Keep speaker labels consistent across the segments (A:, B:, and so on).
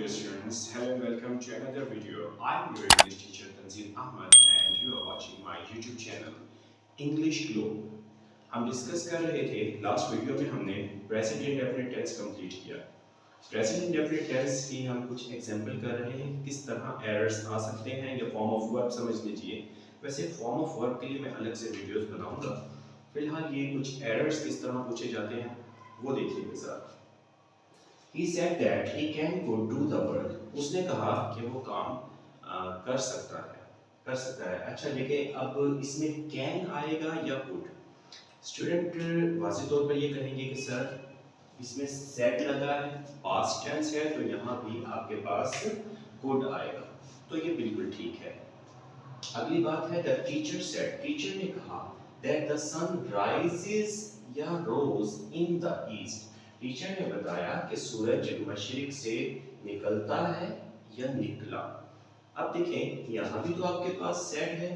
A: dear students, hello and welcome to another video. I'm your English teacher Tanzeel Ahmad and you are watching my YouTube channel English Glow. हम discuss कर रहे थे last video में हमने present indefinite tense complete किया। Present indefinite tense की हम कुछ एग्जांपल कर रहे हैं किस तरह एरर्स आ सकते हैं या फॉर्म ऑफ वर्ब समझ लीजिए। वैसे फॉर्म ऑफ वर्ब के लिए मैं अलग से वीडियोस बनाऊंगा। फिलहाल ये कुछ एरर्स किस तरह पूछे जाते हैं वो देखिए जरा। He said that he can go do the work. उसने कहा कि वो काम कर सकता है। अच्छा देखिए अब इसमें can आएगा या could। स्टूडेंट वाज़ेह तौर पर ये कहेंगे कि सर इसमें said लगा है, past tense है, तो यहाँ भी आपके पास could आएगा, तो ये बिल्कुल ठीक है। अगली बात है the teacher said, टीचर ने कहा that the sun rises या rose in the east। Teacher ने बताया कि सूरज मशरिक से निकलता है या निकला। अब देखें यहाँ भी तो आपके पास सेड है,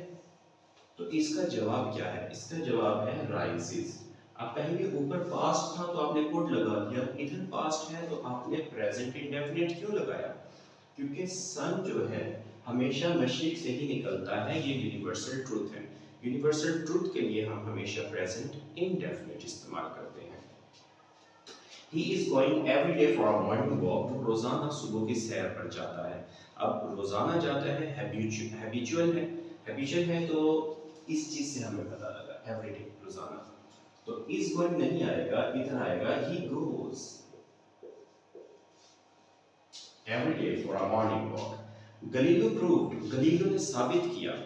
A: तो इसका जवाब क्या है? इसका जवाब है राइजेस। आप कहेंगे ऊपर पास्ट था तो आपने कुड लगा दिया, इधर पास्ट है तो आपने प्रेजेंट इंडेफिनिट क्यों लगाया? क्योंकि सन जो है हमेशा मशरिक से ही निकलता है, ये यूनिवर्सल ट्रूथ है। यूनिवर्सल ट्रूथ के लिए हम हमेशा प्रेजेंट इंडेफिनिट इस्तेमाल करते हैं। He is going every day for a morning walk। वो रोजाना सुबह की सैर पर जाता है। अब रोजाना जाता है हैबिचुअल है तो इस चीज से हमें पता लगा एवरी डे रोजाना, तो is going नहीं आएगा, इधर आएगा he goes every day for a morning walk। Galileo ने साबित किया।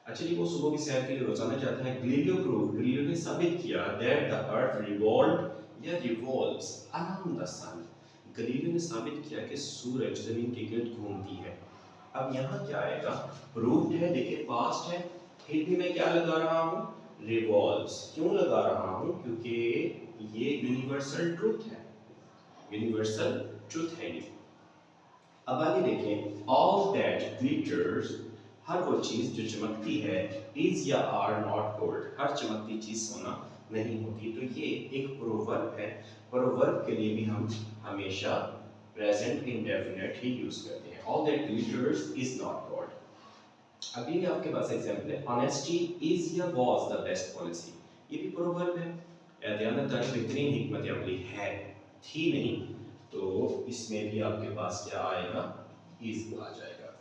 A: अच्छा जी वो सुबह की सैर के लिए रोजाना जाता है। गलीलियो ने साबित किया that the earth revolved या revolves around the sun। Galileo ने साबित किया कि सूरज जमीन के गिर्द घूमती है। अब यहाँ क्या आएगा? प्रूव्ड है, देखिए पास्ट है, फिर भी मैं क्या लगा रहा हूँ? revolves। क्यों लगा रहा हूँ? क्योंकि ये यूनिवर्सल ट्रूथ है, यूनिवर्सल ट्रूथ है ये। अब आगे देखें all that glitters, हर वो चीज जो चमकती है, is या are not gold, हर चमकती चीज सोना नहीं होती। तो ये एक प्रोवर्ब है, प्रोवर्ब के लिए भी हम हमेशा प्रेजेंट इंडेफिनिट ही यूज करते हैं। all that glitters is not gold। अभी आपके पास एग्जांपल है honesty is या was the best policy। ये भी प्रोवर्ब है, दयानत बेहतरीन हिकमत अमली है, थी नहीं, तो इसमें भी आपके पास क्या आएगा? is आ जाएगा।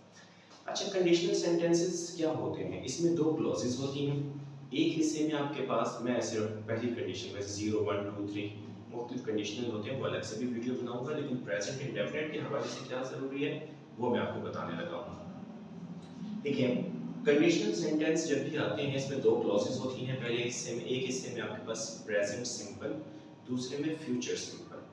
A: अच्छा कंडीशनल सेंटेंसेस क्या होते हैं? इसमें दो क्लॉजेस होती हैं। एक हिस्से में आपके पास मैं सिर्फ पहली कंडीशन वैसे 0 1 2 3 मुख्तलिफ कंडीशनल होते हैं, वो अलग से भी वीडियो बनाऊंगा, लेकिन प्रेजेंट इंडेफिनिट के हवाले से क्या जरूरी है वो मैं आपको बताने लगा हूँ। देखिए कंडीशनल सेंटेंस जब भी आते हैं इसमें दो क्लॉजेस होती हैं। पहले हिस्से में एक हिस्से में आपके पास प्रेजेंट सिंपल, दूसरे में फ्यूचर सिंपल।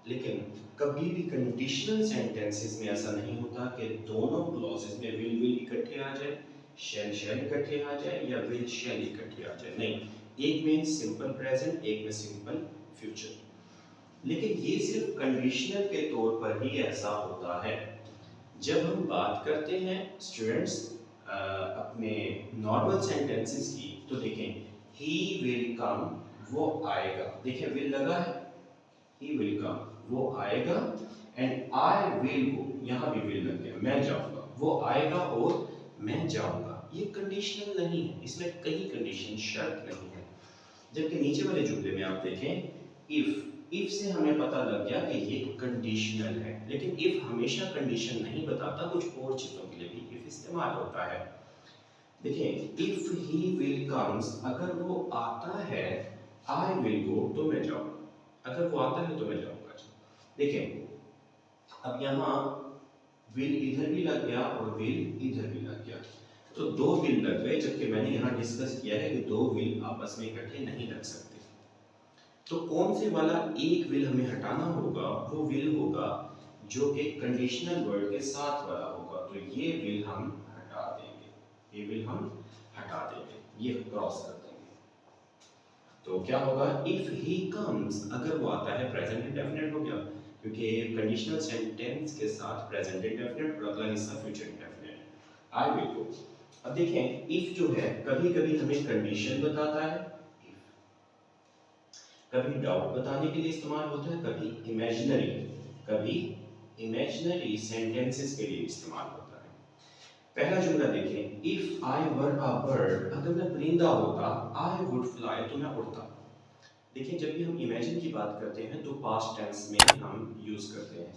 A: लेकिन कभी भी कंडीशनल सेंटेंसेस में ऐसा नहीं होता कि दोनों क्लॉजेस में विल इकट्ठे आ जाए, शैल इकट्ठे आ जाए या विल शैल इकट्ठे आ जाए, नहीं, एक में सिंपल प्रेजेंट, एक में सिंपल फ्यूचर। लेकिन ये सिर्फ कंडीशनल के तौर पर ही ऐसा होता है। जब हम बात करते हैं स्टूडेंट्स अपने नॉर्मल सेंटेंसेस की, तो देखें ही विल कम, वो आएगा, देखिए विल लगा है, ही विल कम, वो आएगा, एंड आई विल गो, यहाँ भी विल लग गया, मैं जाऊंगा, वो आएगा और मैं जाऊंगा। ये कंडीशनल नहीं है, इसमें कहीं कंडीशन शर्त नहीं है। जबकि नीचे वाले जुमले में आप देखें इफ से हमें पता लग गया कि ये कंडीशनल है, लेकिन इफ हमेशा कंडीशन नहीं बताता, कुछ और चीजों के लिए भी इफ इस्तेमाल होता है। देखिए इफ ही विल कम्स, अगर वो आता है, आई विल गो, तो मैं जाऊंगा, अगर वो आता है तो मैं जाऊंगा। देखिए अब यहाँ विल इधर भी लग गया और विल इधर भी लग गया, तो दो विल लग गए, जबकि मैंने यहाँ डिस्कस किया है कि दो विल आपस में इकट्ठे नहीं लग सकते। तो कौन से वाला एक विल हमें हटाना होगा? वो विल होगा जो एक कंडीशनल वर्ड के साथ वाला होगा, तो ये विल हम हटा देंगे, ये विल हम हटा देंगे, ये क्रॉस कर देंगे। तो क्या होगा? इफ ही कम्स, अगर वो आता है, प्रेजेंट इंडेफिनिट हो गया, क्योंकि कंडीशनल सेंटेंस के साथ प्रेजेंट इंडेफिनिट और अगला हिस्सा future indefinite. I will go. अब देखें इफ जो है कभी कभी हमें कंडीशन बताता है, कभी डाउट बताने के लिए इस्तेमाल होता है, कभी इमेजिनरी, कभी इमेजिनरी सेंटेंसेस के लिए इस्तेमाल होता है। पहला जुमला देखें, if I were a bird, अगर मैं परिंदा होता, आई वुड फ्लाई, तो मैं उड़ता। देखिए जब भी हम इमेजिन की बात करते हैं तो पास्ट टेंस में हम यूज करते हैं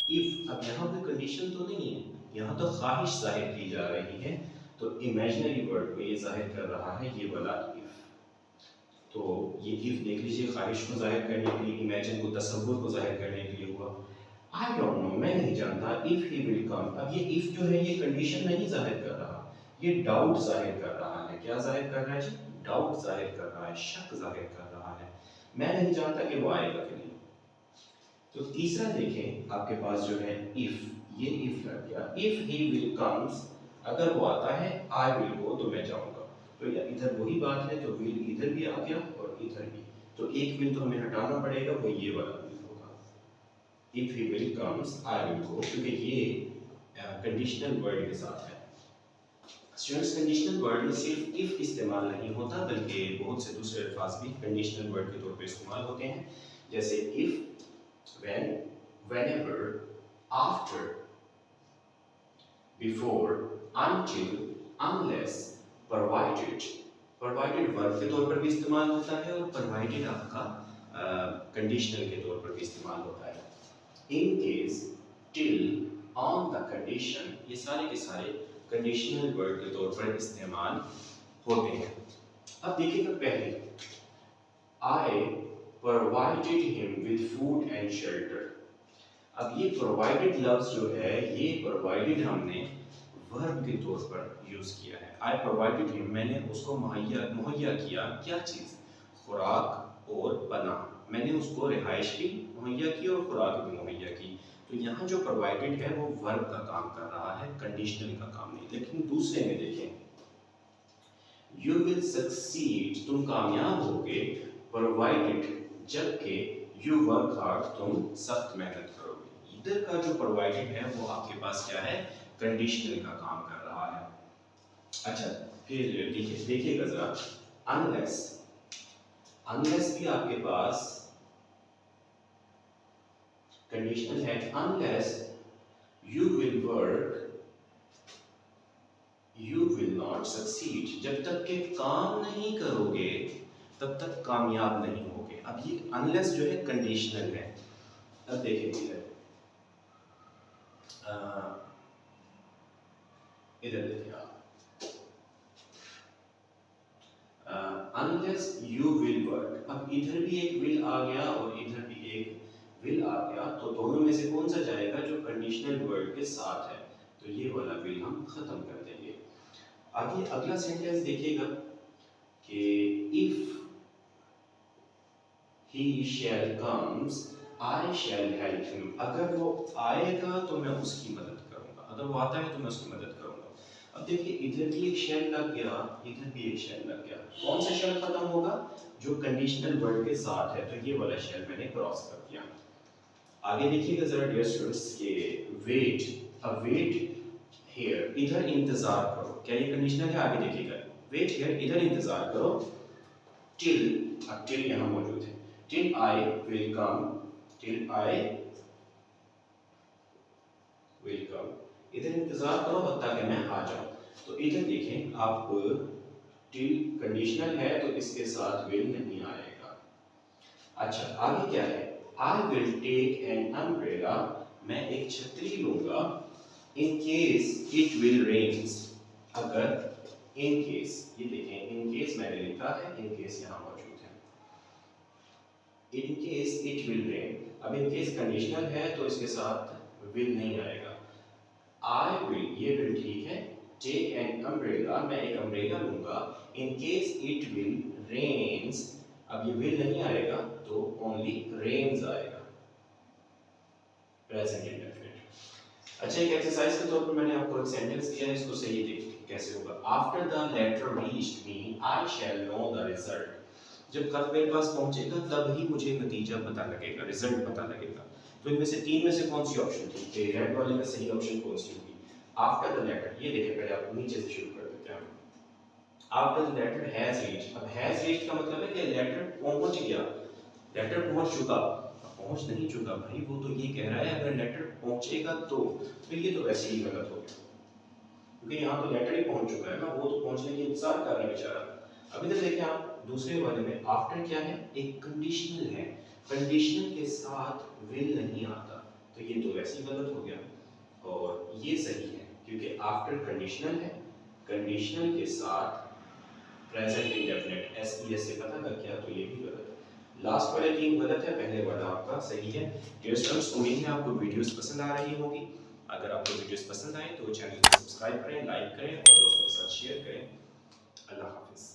A: इफ। अब यहाँ पे कंडीशन तो नहीं है, यहाँ तो ख्वाहिश जाहिर की जा रही है, तो इमेजिनरी वर्ड को ये जाहिर कर रहा है ये वाला इफ। तो ये इफ देख लीजिए, ख्वाहिश को जाहिर करने के लिए, इमेजिन को, तसव्वुर को जाहिर करने के लिए हुआ। आई डोंट नो, मैं नहीं जानता, इफ ही विल कम। अब ये इफ जो है ये कंडीशन नहीं जाहिर कर रहा, ये डाउट जाहिर कर रहा है। क्या जाहिर कर रहा है जी? डाउट जाहिर कर रहा है, शक जाहिर कर रहा है। मैं नहीं जानता कि वो आएगा कि नहीं। तो तीसरा देखें आपके पास जो है इफ, ये इफ लग गया। इफ ही विल कम्स, अगर वो आता है, आई विल गो, तो मैं जाऊंगा। तो इधर वही बात है, तो विल इधर भी आ गया और इधर भी, तो एक विल तो हमें हटाना पड़ेगा, वो ये वाला विल होगा। If he will comes I will go, क्योंकि ये कंडीशनल वर्ड के साथ है। स्टूडेंट्स कंडीशनल वर्ड में सिर्फ इफ इस्तेमाल नहीं होता, बल्कि बहुत से दूसरे अल्फाज भी कंडीशनल वर्ड के तौर पे इस्तेमाल होते हैं, जैसे if, when, whenever, after, before, until, unless, provided। provided verb के तौर पर भी इस्तेमाल होता है और provided आपका कंडीशनल के तौर पर भी इस्तेमाल होता है। in case, till, on the condition, ये सारे के सारे कंडीशनल वर्ड के तौर पर इस्तेमाल होते हैं। अब देखिएगा पहले, I provided him with food and shelter। अब ये provided लफ्ज जो है, ये provided हमने वर्ब के तौर पर यूज किया है। I provided him, मैंने उसको मुहैया किया क्या चीज? खुराक और पनाह। मैंने उसको रिहाइश भी मुहैया की और खुराक भी मुहैया की। तो यहाँ जो provided है वो वर्ब का काम कर रहा है, कंडीशनल का काम नहीं। लेकिन दूसरे में देखें, you will succeed, तुम कामयाब होगे, provided, जबकि you work hard, तुम सख्त मेहनत करोगे। इधर का जो provided है वो आपके पास क्या है? कंडीशनल का काम कर रहा है। अच्छा फिर देखिएगा जरा, unless, unless भी आपके पास कंडीशनल है। unless you will work, you will not succeed, जब तक के काम नहीं करोगे तब तक कामयाब नहीं होगे। अब ये unless जो है कंडीशनल है। अब देखिए इधर देखिए आप, unless you will work। अब इधर भी एक will आ गया और इधर भी एक will आ गया, तो दोनों में से कौन सा जाएगा? जो कंडीशनल वर्ड के साथ है, तो ये वाला will हम खत्म कर देंगे। आगे अगला सेंटेंस देखिएगा कि if he shall comes, I shall help him। अगर वो आएगा तो मैं उसकी मदद करूंगा, अगर वो आता है तो मैं उसकी मदद करूंगा। अब देखिए इधर भी एक शेल लग गया, इधर भी एक शेल लग गया। कौन सा शेल खत्म होगा? जो कंडीशनल वर्ड के साथ है, तो ये वाला शेल मैंने क्रॉस कर दिया। आगे देखिएगा जरा डियर स्टूडेंट्स के वेट। अब वेट हियर, इधर इंतजार करो, क्या ये कंडीशनल है? आगे देखिएगा, वेट हियर, इधर इंतजार करो, टिल, अब टिल यहाँ मौजूद है, till I will come, till I will come, इधर इंतजार करो ताकि मैं आ जाऊं। तो इधर देखें आप, टिल कंडीशनल है तो इसके साथ विल नहीं आएगा। अच्छा आगे क्या है? I will take an umbrella, मैं एक छतरी लूंगा, in case it will rains, अगर इन केस, ये देखें इन केस मैंने लिखा है, इन केस यहाँ मौजूद है, इन केस इट विल रेन। अब इन केस कंडीशनल है तो इसके साथ विल नहीं आएगा। आई विल, ये विल ठीक है, टेक एन अम्ब्रेला, मैं एक अम्ब्रेला लूंगा, in case it will rains, अब ये विल नहीं आएगा तो ओनली रेन्स आएगा, प्रेजेंट इंडेफिनिट। अच्छा एक एक्सरसाइज के तौर पर मैंने आपको एक सेंटेंस दिया है, इसको सही देखिए कैसे होगा। After the letter reached me I shall know the result, जब खत मेरे पास पहुंचेगा तब ही मुझे नतीजा पता लगेगा, रिजल्ट पता लगेगा। तो इनमें से तीन में से कौन सी ऑप्शन थी? कि रेड वाले में सही ऑप्शन कौन सी होगी? आफ्टर द लेटर, ये देखिए पहले आप नीचे से शुरू कर देते हैं। After the letter has reached, अब हैज रीच्ड का मतलब है कि लेटर पहुंच गया, लेटर पहुंच चुका, पहुंच नहीं चुका, भाई वो तो ये कह रहा है अगर लेटर पहुंचेगा तो ये तो वैसे ही गलत हो गया, क्योंकि यहाँ तो लेटर ही पहुंच चुका है ना, वो तो पहुंचने की इंतजार कर रहा है बेचारा। अभी तो देखिए आप दूसरे वाले में आफ्टर क्या है, एक कंडीशनल है, कंडीशनल के साथ विल नहीं आता, तो ये तो वैसे ही गलत हो गया। और ये सही है क्योंकि आफ्टर कंडीशनल है, कंडीशनल के साथ प्रेजेंट इंडेफिनिट एस से पता लग गया, तो ये भी गलत है। लास्ट वाले तीन गलत है, पहले वाला आपका सही है। डियर स्टूडेंट्स, उम्मीद है आपको वीडियोस पसंद आ रही होगी। अगर आपको वीडियोस पसंद आए तो चैनल को सब्सक्राइब करें, लाइक करें और दोस्तों के साथ शेयर करें। अल्लाह हाफिज़।